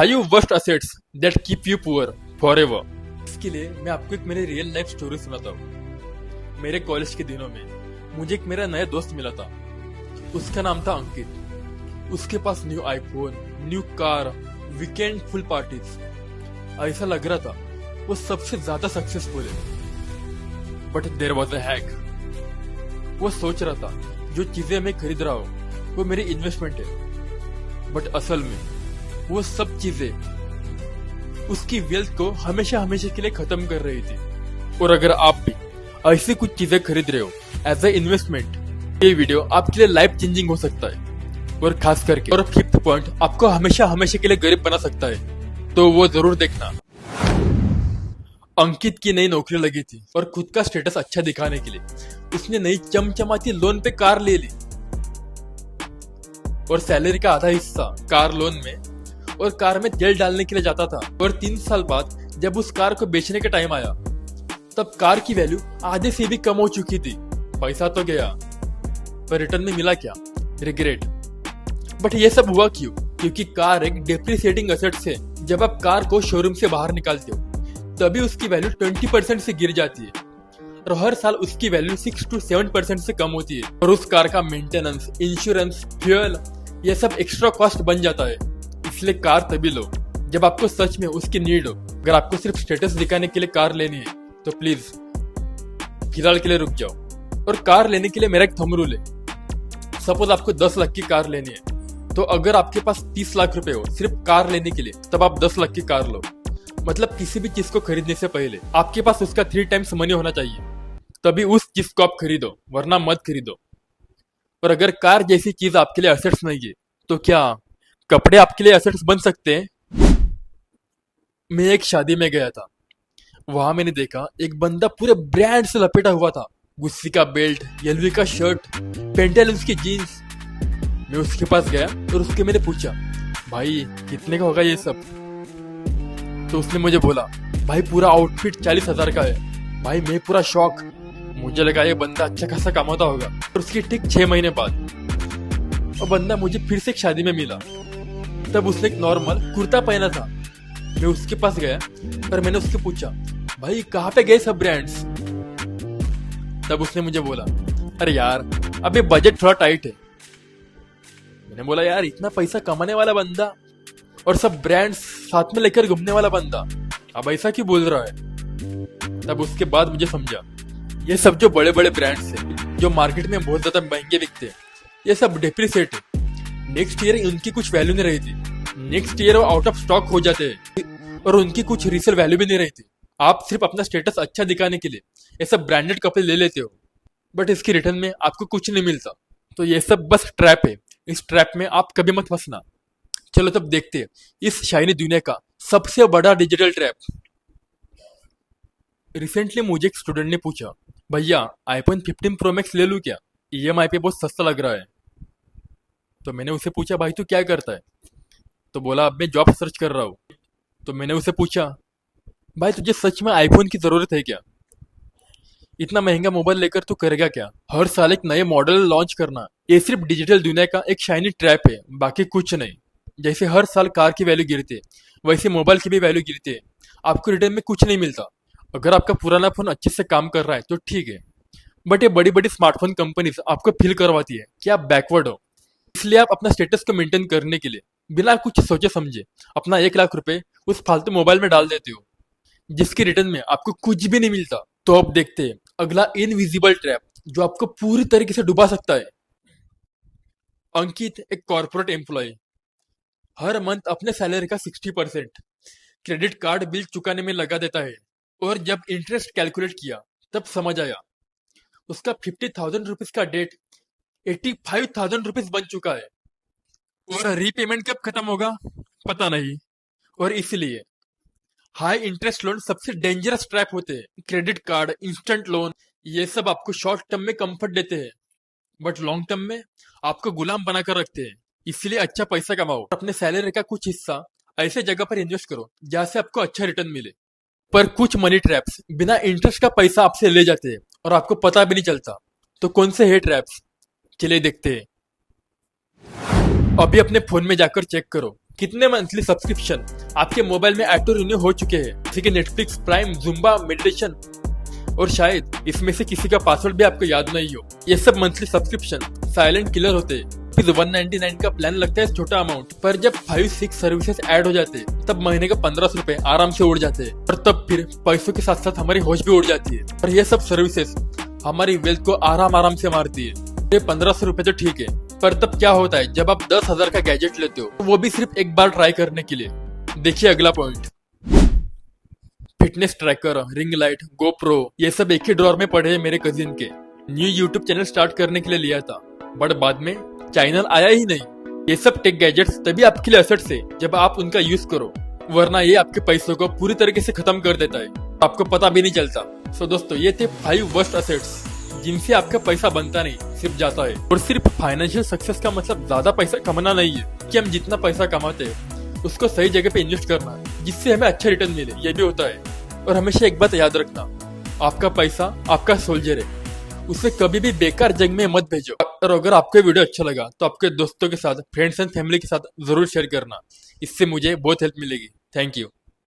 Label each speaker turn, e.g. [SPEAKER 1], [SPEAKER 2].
[SPEAKER 1] 5 worst assets that keep you poor forever। इसके लिए मैं आपको एक मेरे रियल लाइफ स्टोरी सुनाता हूँ। मेरे कॉलेज के दिनों में मुझे एक मेरा नया दोस्त मिला था। उसका नाम था अंकित। उसके पास new iPhone, new car, weekend full parties. ऐसा लग रहा था वो सबसे ज्यादा सक्सेसफुल है। But there was a hack. वो सोच रहा था जो चीजें मैं खरीद रहा हूँ वो मेरी इन्वेस्टमेंट है। बट असल में वो सब चीजें उसकी वेल्थ को हमेशा हमेशा के लिए खत्म कर रही थी। और अगर आप भी ऐसी कुछ चीजें खरीद रहे हो एज ए इन्वेस्टमेंट, ये वीडियो आपके लिए लाइफ चेंजिंग हो सकता है। और खास करके और फिफ्थ पॉइंट आपको हमेशा हमेशा के लिए गरीब बना सकता है, तो वो जरूर देखना। अंकित की नई नौकरी लगी थी और खुद का स्टेटस अच्छा दिखाने के लिए उसने नई चमचमाती लोन पे कार ले ली। और सैलरी का आधा हिस्सा कार लोन में और कार में तेल डालने के लिए जाता था। और 3 साल बाद जब उस कार को बेचने का टाइम आया तब कार की वैल्यू आधे से भी कम हो चुकी थी। पैसा तो गया पर रिटर्न में मिला क्या? रिग्रेट। बट ये सब हुआ क्यों? क्योंकि कार एक डेप्रिसिएटिंग एसेट है। जब आप कार को शोरूम से बाहर निकालते हो तभी उसकी वैल्यू 20% से गिर जाती है और हर साल उसकी वैल्यू 6 to 7% से कम होती है। और उस कार का मेंटेनेंस, इंश्योरेंस, फ्यूल, ये सब एक्स्ट्रा कॉस्ट बन जाता है। इसलिए कार तभी लो जब आपको सच में उसकी नीड हो। अगर आपको सिर्फ स्टेटस दिखाने के लिए कार लेनी है तो प्लीज फिलहाल के लिए रुक जाओ। और कार लेने के लिए मेरा एक थंब रूल है। सपोज आपको 10 लाख की कार लेनी है तो अगर आपके पास 30 लाख रुपए हो सिर्फ कार लेने के लिए तब आप 10 लाख की कार लो। मतलब किसी भी चीज को खरीदने से पहले आपके पास उसका 3 टाइम्स मनी होना चाहिए, तभी उस चीज को आप खरीदो, वरना मत खरीदो। और अगर कार जैसी चीज आपके लिए एसेट्स नहीं है तो क्या कपड़े आपके लिए एसेट्स बन सकते हैं? मैं एक शादी में गया था। वहां मैंने देखा एक बंदा पूरे ब्रांड से लपेटा हुआ था। गुस्सी का बेल्ट, एलवी का शर्ट, पेंटालून्स की जीन्स। मैं उसके पास गया और उसके मैंने पूछा, भाई कितने का होगा ये सब? तो उसने मुझे बोला, भाई पूरा आउटफिट 40,000 का है। भाई मैं पूरा शॉक। मुझे लगा ये बंदा अच्छा खासा कमाता होगा। और उसके ठीक 6 महीने बाद वो बंदा मुझे फिर से एक शादी में मिला। तब उसने एक नॉर्मल कुर्ता पहना था। मैं उसके पास गया और मैंने उससे पूछा, भाई कहाँ पे गए सब ब्रांड्स? तब उसने मुझे बोला, अरे यार अबे बजट थोड़ा टाइट है। मैंने बोला, यार इतना पैसा कमाने वाला बंदा और सब ब्रांड्स साथ में लेकर घूमने वाला बंदा अब ऐसा क्यों बोल रहा है? तब उसके बाद मुझे समझा, ये सब जो बड़े बड़े ब्रांड्स हैं जो मार्केट में बहुत ज्यादा महंगे बिकते हैं, ये सब डेप्रिसिएट है। नेक्स्ट ईयर उनकी कुछ वैल्यू नहीं रहती। नेक्स्ट ईयर वो आउट ऑफ स्टॉक हो जाते हैं और उनकी कुछ रीसेल वैल्यू भी नहीं रहती। आप सिर्फ अपना स्टेटस अच्छा दिखाने के लिए ये सब ब्रांडेड कपड़े ले लेते हो, बट इसकी रिटर्न में आपको कुछ नहीं मिलता। तो ये सब बस ट्रैप है। इस ट्रैप में आप कभी मत फंसना। चलो तब देखते हैं इस शाइनी दुनिया का सबसे बड़ा डिजिटल ट्रैप। रिसेंटली मुझे एक स्टूडेंट ने पूछा, भैया आईफोन 15 प्रो मैक्स ले लूं क्या? ईएमआई पे बहुत सस्ता लग रहा है। तो मैंने उसे पूछा, भाई तू क्या करता है? तो बोला, अब मैं जॉब सर्च कर रहा हूँ। तो मैंने उसे पूछा, भाई तुझे सच में आईफोन की जरूरत है क्या? इतना महंगा मोबाइल लेकर तू करेगा क्या? हर साल एक नए मॉडल लॉन्च करना, ये सिर्फ डिजिटल दुनिया का एक शाइनी ट्रैप है, बाकी कुछ नहीं। जैसे हर साल कार की वैल्यू गिरती है वैसे मोबाइल की भी वैल्यू गिरती है। आपको रिटर्न में कुछ नहीं मिलता। अगर आपका पुराना फोन अच्छे से काम कर रहा है तो ठीक है, बट ये बड़ी बड़ी स्मार्टफोन कंपनीज आपको फील करवाती है कि आप बैकवर्ड हो। इसलिए आप अपना स्टेटस को मेंटेन करने के लिए बिना कुछ सोचे समझे अपना 1 लाख रुपए उस फालतू मोबाइल में डाल देते हो, जिसके रिटर्न में आपको कुछ भी नहीं मिलता। तो अब देखते हैं अगला इनविजिबल ट्रैप जो आपको पूरी तरीके से डुबा सकता है। अंकित एक कॉर्पोरेट एम्प्लॉय हर मंथ अपने सैलरी का 60% क्रेडिट कार्ड बिल चुकाने में लगा देता है। और जब इंटरेस्ट कैलकुलेट किया तब समझ आया उसका 50,000 रुपीज का डेट 85,000 रुपीज बन चुका है। और रीपेमेंट कब खत्म होगा पता नहीं। और इसलिए हाई इंटरेस्ट लोन सबसे डेंजरस ट्रैप होते हैं। क्रेडिट कार्ड, इंस्टेंट लोन, ये सब आपको शॉर्ट टर्म में कंफर्ट देते हैं बट लॉन्ग टर्म में आपको गुलाम बनाकर रखते हैं। इसलिए अच्छा पैसा कमाओ, अपने सैलरी का कुछ हिस्सा ऐसे जगह पर इन्वेस्ट करो जहां से आपको अच्छा रिटर्न मिले। पर कुछ मनी ट्रैप्स बिना इंटरेस्ट का पैसा आपसे ले जाते हैं और आपको पता भी नहीं चलता। तो कौन से है ट्रैप्स? चलिए देखते हैं। अभी अपने फोन में जाकर चेक करो कितने मंथली सब्सक्रिप्शन आपके मोबाइल में ऑटो रिन्यू हो चुके हैं, जैसे कि नेटफ्लिक्स, प्राइम, जुम्बा, मेडिटेशन, और शायद इसमें से किसी का पासवर्ड भी आपको याद नहीं हो। ये सब मंथली सब्सक्रिप्शन साइलेंट किलर होते हैं। फिर 199 का प्लान लगता है छोटा अमाउंट, पर जब 5-6 सर्विसेज ऐड हो जाते हैं तब महीने के 1500 रुपए आराम से उड़ जाते हैं, और तब फिर पैसों के साथ साथ हमारी होश भी उड़ जाती है। और ये सब सर्विसेज हमारी वेल्थ को आराम से मारती है। ये 1500 रुपए तो ठीक है, पर तब क्या होता है जब आप 10,000 का गैजेट लेते हो, वो भी सिर्फ एक बार ट्राई करने के लिए। देखिए अगला point, fitness tracker, ring light, GoPro, ये सब एक ही ड्रॉर में पड़े हैं मेरे कजिन के। न्यू यूट्यूब चैनल स्टार्ट करने के लिए लिया था, बट बाद में चैनल आया ही नहीं। ये सब टेक गैजेट्स तभी आपके लिए एसेट्स है जब आप उनका यूज करो, वरना ये आपके पैसों को पूरी तरीके से खत्म कर देता है, आपको पता भी नहीं चलता। सो दोस्तों, ये थे 5 वर्स्ट एसेट्स जिनसे आपका पैसा बनता नहीं, सिर्फ जाता है। और सिर्फ फाइनेंशियल सक्सेस का मतलब ज्यादा पैसा कमाना नहीं है कि हम जितना पैसा कमाते हैं उसको सही जगह पे इन्वेस्ट करना, जिससे हमें अच्छा रिटर्न मिले, ये भी होता है। और हमेशा एक बात याद रखना, आपका पैसा आपका सोल्जर है, उसे कभी भी बेकार जंग में मत भेजो। और अगर आपको वीडियो अच्छा लगा तो आपके दोस्तों के साथ, फ्रेंड्स एंड फैमिली के साथ जरूर शेयर करना, इससे मुझे बहुत हेल्प मिलेगी। Thank you.